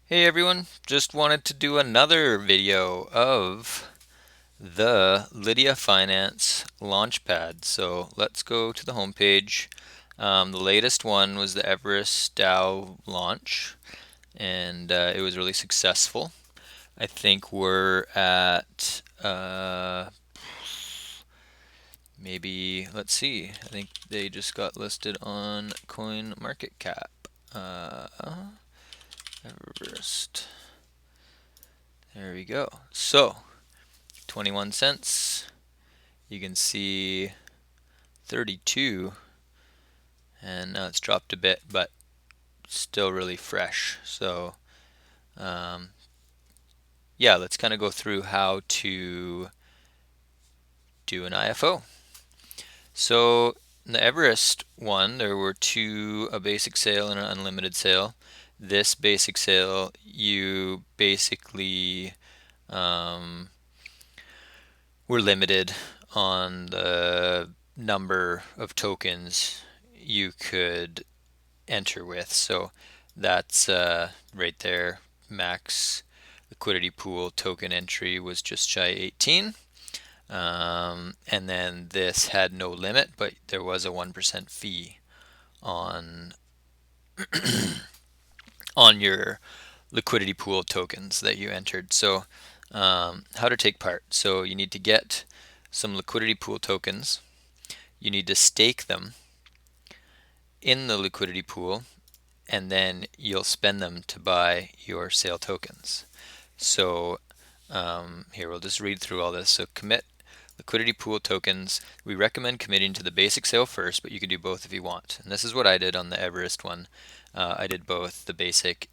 Hey everyone, just wanted to do another video of the Lydia Finance Launchpad. So let's go to the homepage. The latest one was the Everest DAO launch, and it was really successful. I think we're at maybe, let's see, I think they just got listed on Coin Market Cap. Uh, Everest. There we go. So 21 cents. You can see 32, and now it's dropped a bit, but still really fresh. So, um, yeah, let's kind of go through how to do an IFO. So, in the Everest one, there were two, a basic sale and an unlimited sale. This basic sale, you basically um, were limited on the number of tokens you could enter with. So that's right there. Max liquidity pool token entry was just shy 18. And then this had no limit, but there was a 1% fee on on your liquidity pool tokens that you entered. So how to take part. So you need to get some liquidity pool tokens. You need to stake them in the liquidity pool, and then you'll spend them to buy your sale tokens. So here, we'll just read through all this. So commit liquidity pool tokens. We recommend committing to the basic sale first, but you can do both if you want. And this is what I did on the Everest one. I did both the basic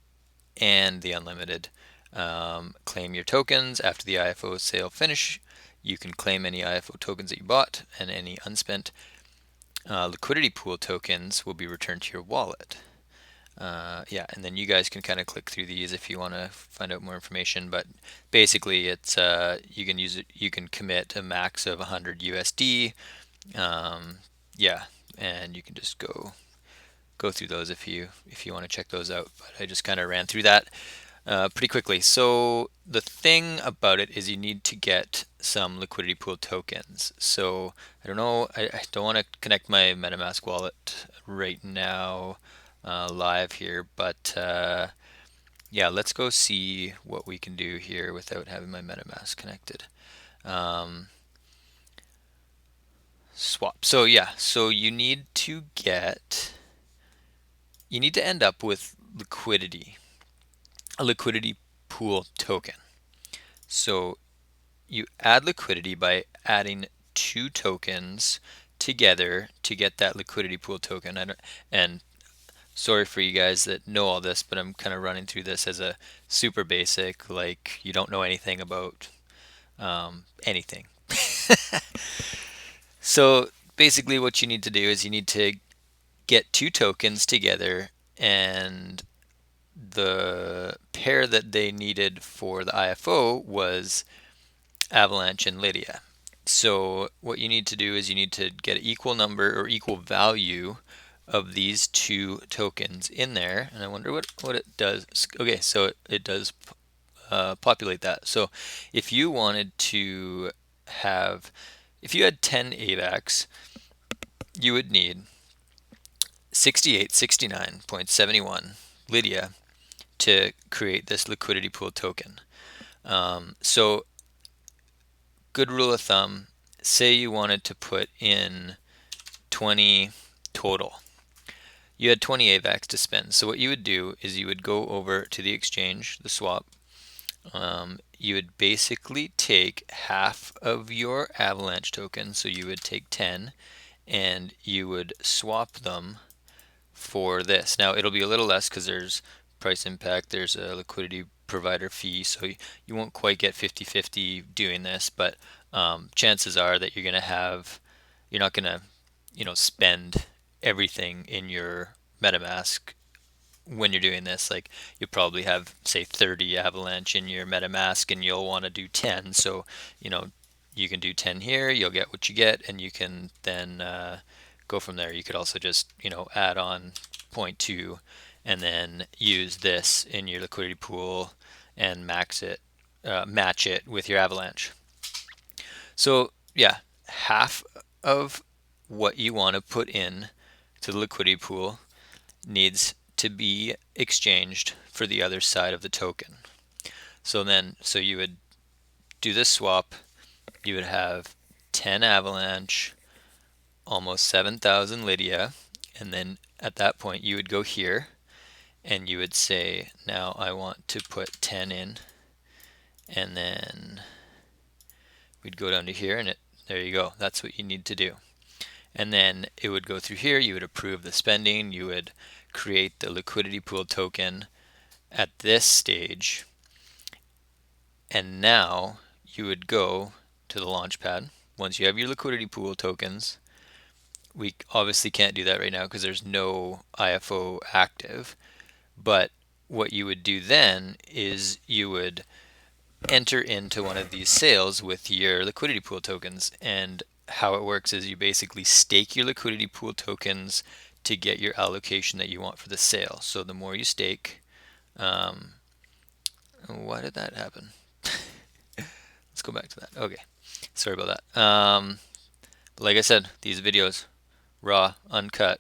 and the unlimited. Claim your tokens after the IFO sale finish. You can claim any IFO tokens that you bought, and any unspent liquidity pool tokens will be returned to your wallet. Yeah, and then you guys can kind of click through these if you want to find out more information. But basically, it's you can use it. You can commit a max of 100 USD. Yeah, and you can just go through those if you want to check those out. But I just kind of ran through that pretty quickly. So the thing about it is you need to get some liquidity pool tokens. So I don't know. I don't want to connect my MetaMask wallet right now live here, but yeah, let's go see what we can do here without having my MetaMask connected. Um, Swap. So yeah, so you need to end up with a liquidity pool token. So you add liquidity by adding two tokens together to get that liquidity pool token. And sorry for you guys that know all this, but I'm kind of running through this as a super basic, like you don't know anything about anything. So basically, what you need to do is you need to get two tokens together, and the pair that they needed for the IFO was Avalanche and Lydia. So what you need to do is you need to get an equal number or equal value of these two tokens in there, and I wonder what it does. Okay, so it does populate that. So if you wanted to have, if you had 10 AVAX, you would need 6869.71 Lydia to create this liquidity pool token. So good rule of thumb, say you wanted to put in 20 total. You had 20 AVAX to spend. So what you would do is you would go over to the exchange, the swap. You would basically take half of your Avalanche token. So you would take 10 and you would swap them for this. Now it'll be a little less because there's price impact, there's a liquidity provider fee, so you won't quite get 50-50 doing this, but chances are that you're not gonna, spend everything in your MetaMask when you're doing this. Like you'll probably have, say, 30 Avalanche in your MetaMask, and you'll want to do 10. So, you know, you can do 10 here, you'll get what you get, and you can then go from there. You could also just, add on 0.2 and then use this in your liquidity pool and match it with your avalanche. So yeah, half of what you want to put in to the liquidity pool needs to be exchanged for the other side of the token. So you would do this swap. You would have 10 avalanche, almost 7,000 Lydia, and then at that point you would go here and you would say, now I want to put 10 in, and then we'd go down to here, and there you go. That's what you need to do. And then it would go through here. You would approve the spending. You would create the liquidity pool token at this stage, and now you would go to the launchpad. Once you have your liquidity pool tokens, we obviously can't do that right now because there's no IFO active. But what you would do then is you would enter into one of these sales with your liquidity pool tokens. And how it works is you basically stake your liquidity pool tokens to get your allocation that you want for the sale. So the more you stake, why did that happen? Let's go back to that. Okay, sorry about that. Like I said, these videos, raw, uncut.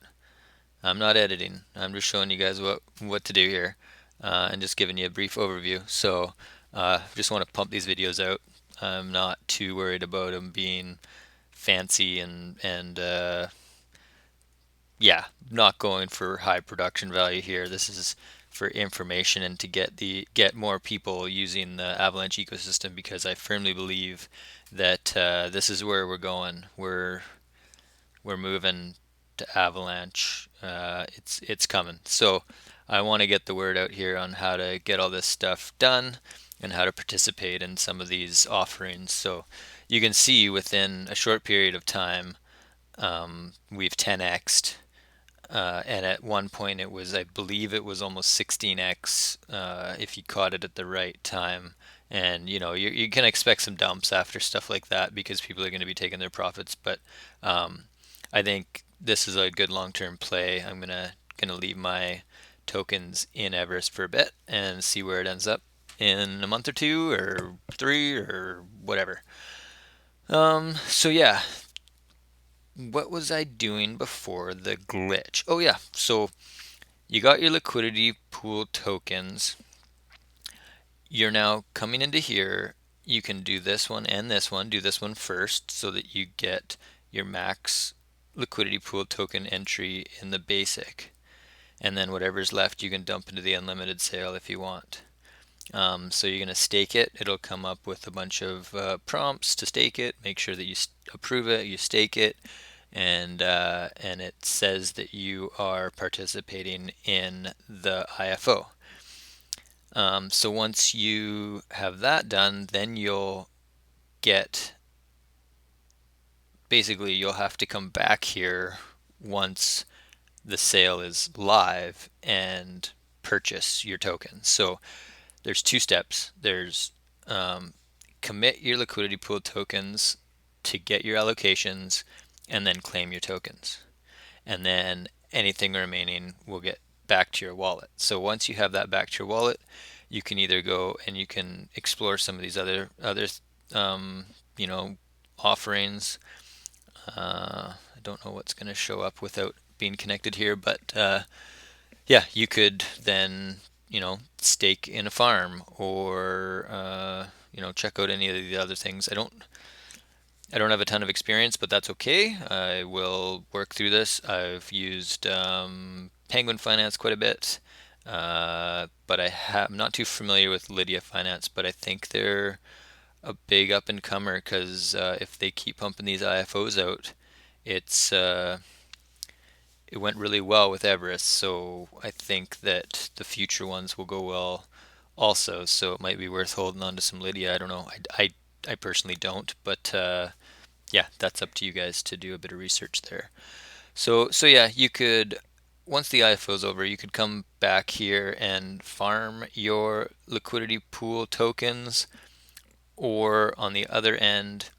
I'm not editing. I'm just showing you guys what to do here, and just giving you a brief overview. So, just want to pump these videos out. I'm not too worried about them being fancy and yeah, not going for high production value here. This is for information and to get more people using the Avalanche ecosystem, because I firmly believe that this is where we're going. We're moving to Avalanche. It's coming. So I want to get the word out here on how to get all this stuff done and how to participate in some of these offerings. So you can see within a short period of time, we've 10x'd. And at one point it was, I believe it was almost 16x if you caught it at the right time. And you can expect some dumps after stuff like that because people are going to be taking their profits. But I think this is a good long-term play. I'm gonna leave my tokens in Everest for a bit and see where it ends up in a month or two or three or whatever. So yeah, what was I doing before the glitch? Oh yeah, so you got your liquidity pool tokens. You're now coming into here. You can do this one and this one. Do this one first so that you get your max liquidity pool token entry in the basic. And then whatever's left you can dump into the unlimited sale if you want. So you're going to stake it. It'll come up with a bunch of prompts to stake it. Make sure that you approve it, you stake it, and it says that you are participating in the IFO. So once you have that done, then you'll get, basically you'll have to come back here once the sale is live and purchase your tokens. So there's two steps. There's commit your liquidity pool tokens to get your allocations and then claim your tokens. And then anything remaining will get back to your wallet. So once you have that back to your wallet, you can either go and you can explore some of these other um, offerings. I don't know what's going to show up without being connected here, but yeah, you could then stake in a farm or check out any of the other things. I don't have a ton of experience, but that's okay. I will work through this. I've used Penguin Finance quite a bit, but I'm not too familiar with Lydia Finance, but I think they're a big up and comer because if they keep pumping these IFOs out, it went really well with Everest, so I think that the future ones will go well also. So it might be worth holding on to some Lydia. I don't know. I personally don't, but yeah, that's up to you guys to do a bit of research there. So yeah, you could, once the IFO is over, you could come back here and farm your liquidity pool tokens, or on the other end,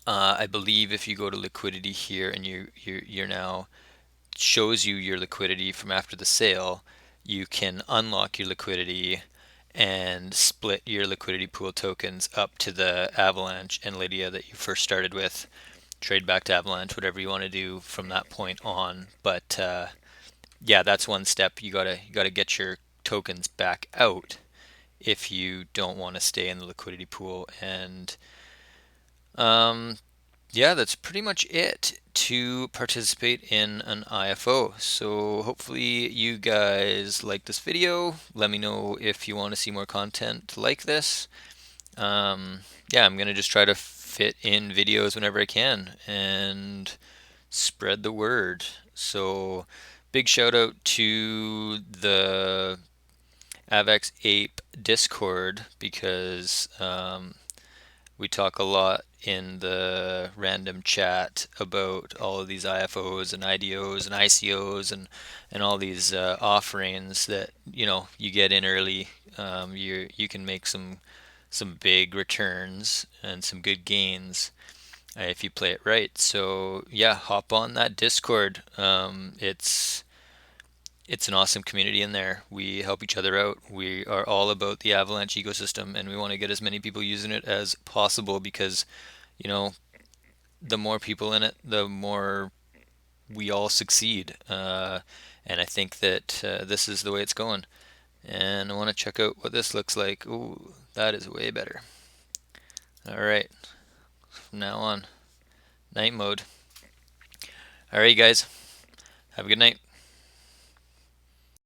I believe if you go to liquidity here and you're now shows you your liquidity from after the sale, you can unlock your liquidity and split your liquidity pool tokens up to the Avalanche and Lydia that you first started with. Trade back to Avalanche, whatever you want to do from that point on. But yeah, that's one step. You gotta get your tokens back out if you don't want to stay in the liquidity pool. And um, yeah, that's pretty much it to participate in an IFO. So hopefully you guys like this video. Let me know if you want to see more content like this. Um, yeah, I'm gonna just try to fit in videos whenever I can and spread the word. So big shout out to the Avex Ape Discord because we talk a lot in the random chat about all of these IFOs and IDOs and ICOs and all these offerings that you get in early. You can make some big returns and some good gains if you play it right. So yeah, hop on that Discord. It's an awesome community in there. We help each other out. We are all about the Avalanche ecosystem, and we want to get as many people using it as possible because, you know, the more people in it, the more we all succeed. And I think that this is the way it's going. And I want to check out what this looks like. Ooh, that is way better. All right, from now on, night mode. All right, guys, have a good night.